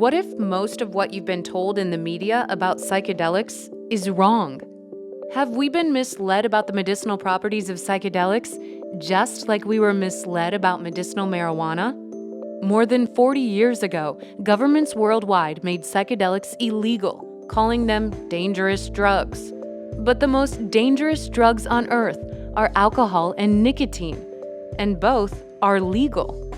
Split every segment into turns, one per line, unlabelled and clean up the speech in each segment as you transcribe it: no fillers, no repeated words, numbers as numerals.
What if most of what you've been told in the media about psychedelics is wrong? Have we been misled about the medicinal properties of psychedelics, just like we were misled about medicinal marijuana? More than 40 years ago, governments worldwide made psychedelics illegal, calling them dangerous drugs. But the most dangerous drugs on earth are alcohol and nicotine, and both are legal.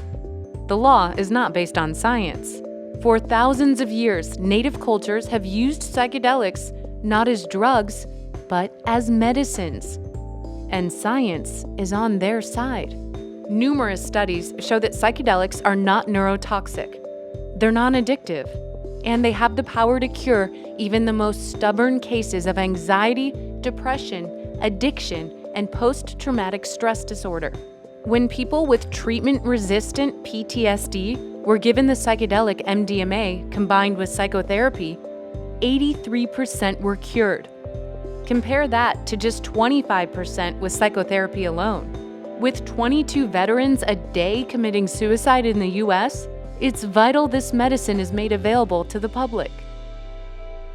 The law is not based on science. For thousands of years, native cultures have used psychedelics not as drugs, but as medicines. And science is on their side. Numerous studies show that psychedelics are not neurotoxic. They're non-addictive, and they have the power to cure even the most stubborn cases of anxiety, depression, addiction, and post-traumatic stress disorder. When people with treatment-resistant PTSD were given the psychedelic MDMA combined with psychotherapy, 83% were cured. Compare that to just 25% with psychotherapy alone. With 22 veterans a day committing suicide in the US, it's vital this medicine is made available to the public.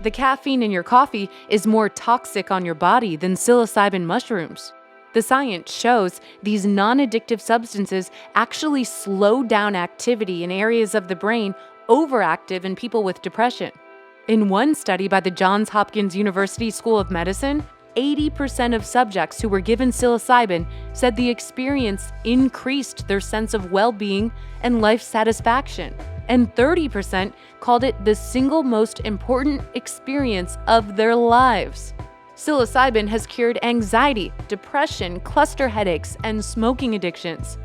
The caffeine in your coffee is more toxic on your body than psilocybin mushrooms. The science shows these non-addictive substances actually slow down activity in areas of the brain overactive in people with depression. In one study by the Johns Hopkins University School of Medicine, 80% of subjects who were given psilocybin said the experience increased their sense of well-being and life satisfaction, and 30% called it the single most important experience of their lives. Psilocybin has cured anxiety, depression, cluster headaches, and smoking addictions.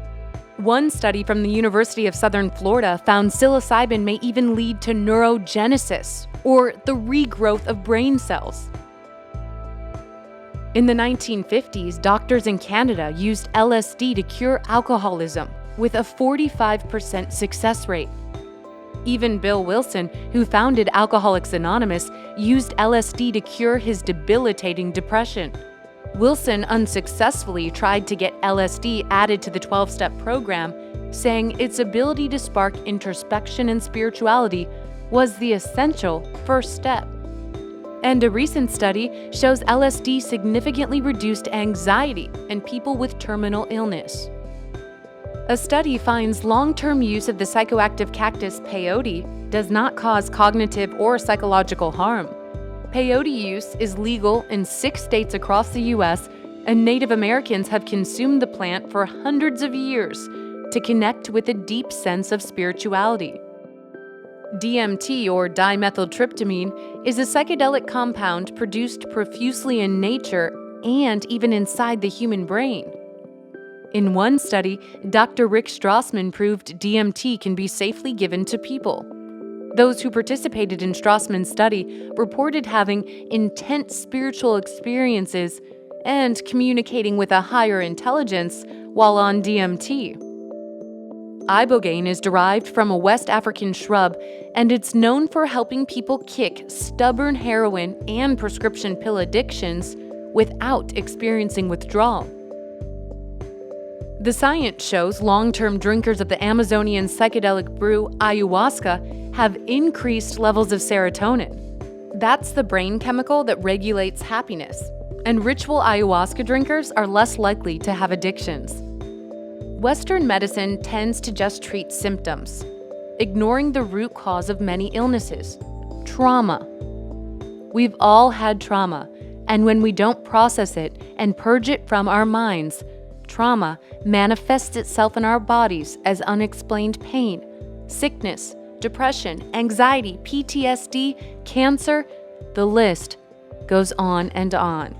One study from the University of Southern Florida found psilocybin may even lead to neurogenesis, or the regrowth of brain cells. In the 1950s, doctors in Canada used LSD to cure alcoholism, with a 45% success rate. Even Bill Wilson, who founded Alcoholics Anonymous, used LSD to cure his debilitating depression. Wilson unsuccessfully tried to get LSD added to the 12-step program, saying its ability to spark introspection and spirituality was the essential first step. And a recent study shows LSD significantly reduced anxiety in people with terminal illness. A study finds long-term use of the psychoactive cactus peyote does not cause cognitive or psychological harm. Peyote use is legal in 6 states across the U.S., and Native Americans have consumed the plant for hundreds of years to connect with a deep sense of spirituality. DMT, or dimethyltryptamine, is a psychedelic compound produced profusely in nature and even inside the human brain. In one study, Dr. Rick Strassman proved DMT can be safely given to people. Those who participated in Strassman's study reported having intense spiritual experiences and communicating with a higher intelligence while on DMT. Ibogaine is derived from a West African shrub, and it's known for helping people kick stubborn heroin and prescription pill addictions without experiencing withdrawal. The science shows long-term drinkers of the Amazonian psychedelic brew ayahuasca have increased levels of serotonin. That's the brain chemical that regulates happiness, and ritual ayahuasca drinkers are less likely to have addictions. Western medicine tends to just treat symptoms, ignoring the root cause of many illnesses: trauma. We've all had trauma, and when we don't process it and purge it from our minds, trauma manifests itself in our bodies as unexplained pain, sickness, depression, anxiety, PTSD, cancer. The list goes on and on.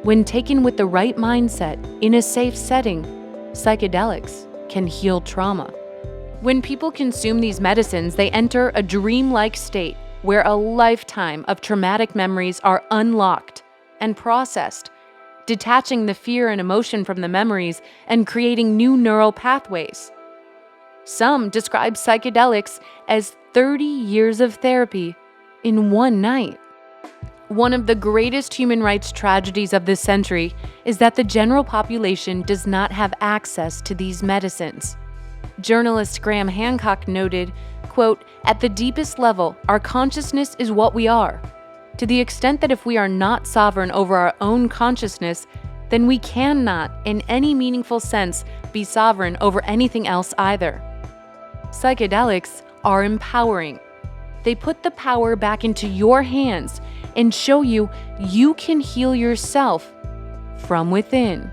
When taken with the right mindset in a safe setting, psychedelics can heal trauma. When people consume these medicines, they enter a dreamlike state where a lifetime of traumatic memories are unlocked and processed, detaching the fear and emotion from the memories and creating new neural pathways. Some describe psychedelics as 30 years of therapy in one night. One of the greatest human rights tragedies of this century is that the general population does not have access to these medicines. Journalist Graham Hancock noted, quote, "At the deepest level, our consciousness is what we are. To the extent that if we are not sovereign over our own consciousness, then we cannot, in any meaningful sense, be sovereign over anything else either." Psychedelics are empowering. They put the power back into your hands and show you you can heal yourself from within.